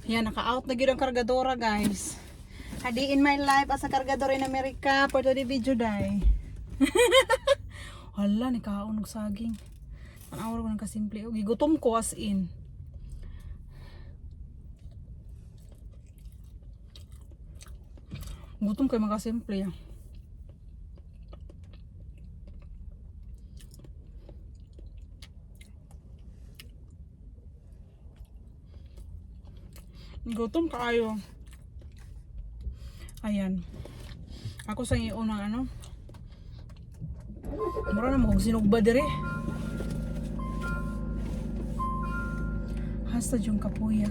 Yan, naka-out na gyud ang kargadora, guys. Hadi in my life as a kargadora in America for the video day. Hala, ni kaon og saging. Ang awar ko nang kasimple. Og gigutom ko as in. Gutom kay makasimple. Gutom kaayo. Ayan. Ako sa unang ano. Mura na mo kung sinugba dire. Hasta yung kapuya.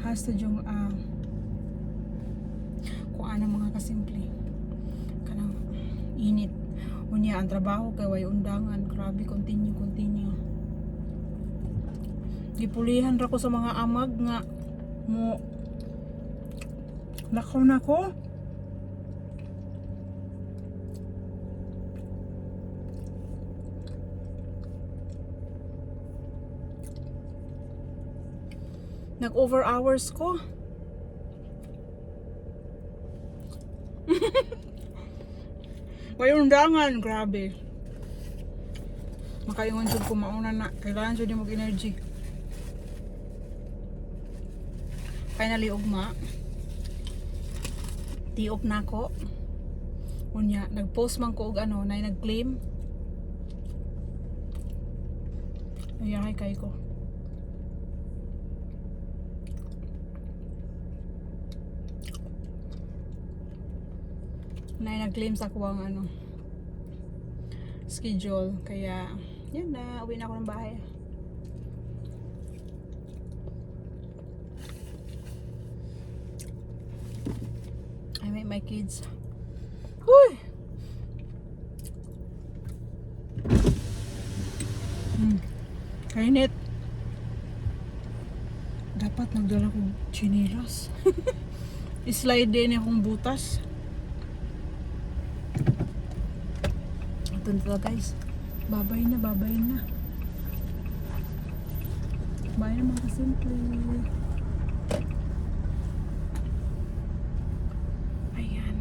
Hasta yung kung ano mga kasimple. Kanang init. Unya ang trabaho kay way undangan. Grabe, continue. Gipulihan ra ko sa mga amag nga mo lakaw na ko. Nag-over hours ko. Way undangan, grabe. Makaingon jud ko mauna na. Kailangan jud mo energy. Finally ugma. Tiop na ko. Unya, nag-post man ko og ano, nay nag-claim. Ayahay kay ko. Nay nag-claim sa kuwang ano schedule, kaya yan na, uwi na ako ng bahay. I met my kids. Huy! Kainit. Dapat nagdala kong chinilas. Slide din akong butas. Ito na guys. Babay na. Babay na mga simple. Ayan.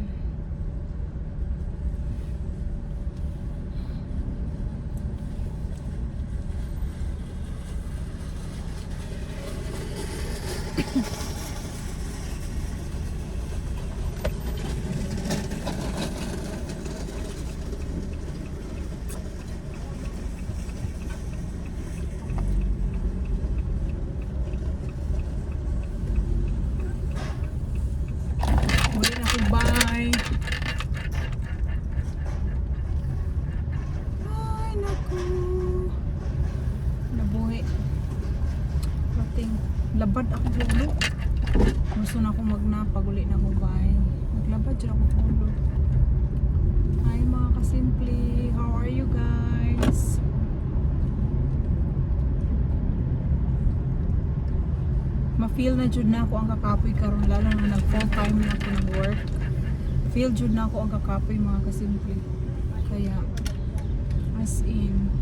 Labad ako ulo. Gusto na ako magnapag uli na ako bahay. Maglabad dyan ako ulo. Hi mga kasimple. How are you guys? Ma-feel na dyan na ako ang kakapoy karon, lalo na nag full time na ako ng work. Feel dyan na ako ang kakapoy mga kasimple. Kaya as in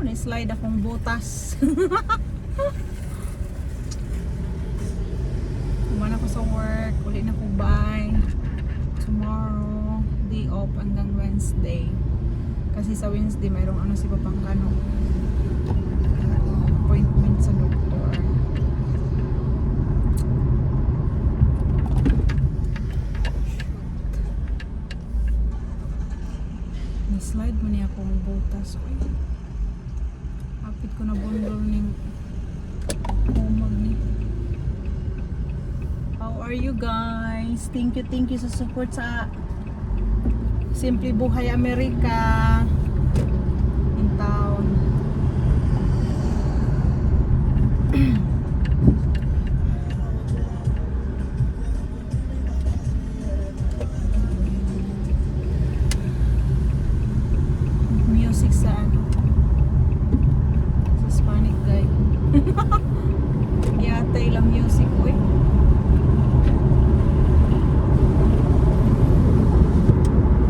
na-slide akong butas. Kuman ako sa work, uli na ko bye. Tomorrow, day off hanggang Wednesday. Kasi sa Wednesday, mayroong ano si Papangkano. Appointment sa doktor. Na-slide mo niya akong butas. Kapit ko na bundol ng humag ni. How are you guys? Thank you sa support sa Simple Buhay America in town. Music sa ano, Hispanic guy. Yatay lang music ko eh.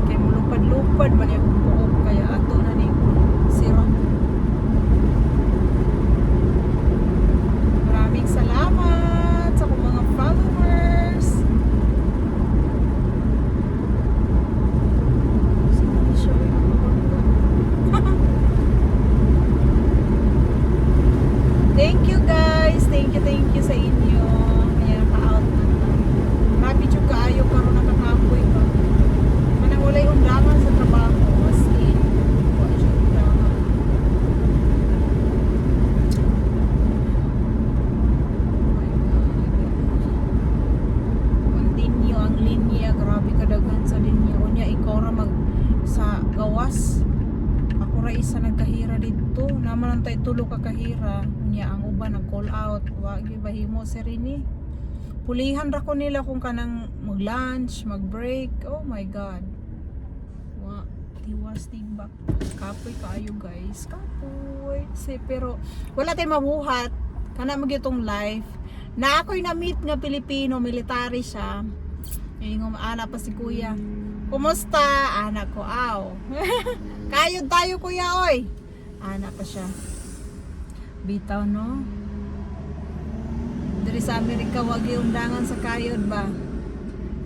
Kaya mulupad-lupad man yung buhok, kaya ato na ni sira. thank you sa inyo. Kaya pa-out na ta. Happy jud kaayo karon nakakapoy ba. Manang walay undangan sa trabaho as in. Wa jud undangan. Oh my God. Continue ang linya, grabe kadaghan sa linya. Unya ikaw ra mag sa gawas. Ako ra isa nagkahira dito. Naman lang tay tulo ka kahira. Unya ang uban nag call out. Wa gyud bahimo si Rini. Pulihan ra ko nila kung kanang mag-lunch, mag-break. Oh my God. Wa tiwas tigbak. Kapoy kaayo guys. Kapoy. Pero wala tay mabuhat. Kana magyutong life. Na ako'y na-meet nga Pilipino, military siya. Ingom ana pa si kuya. Kumusta? Anak ko, aw. Kayod tayo kuya, oy. Anak pa siya. Bitaw, no? Dari sa Amerika, wag yung undangan sa kayod ba?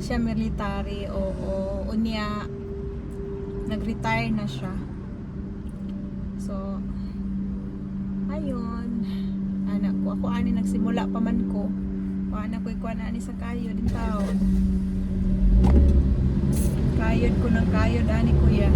Siya military, oo. Unya, nag-retire na siya. So, ayun. Anak ko, ako ani nagsimula pa man ko. Anak ko, ikuha na ani sa kayod din taon. Kayod ko ng kayod ani kuya.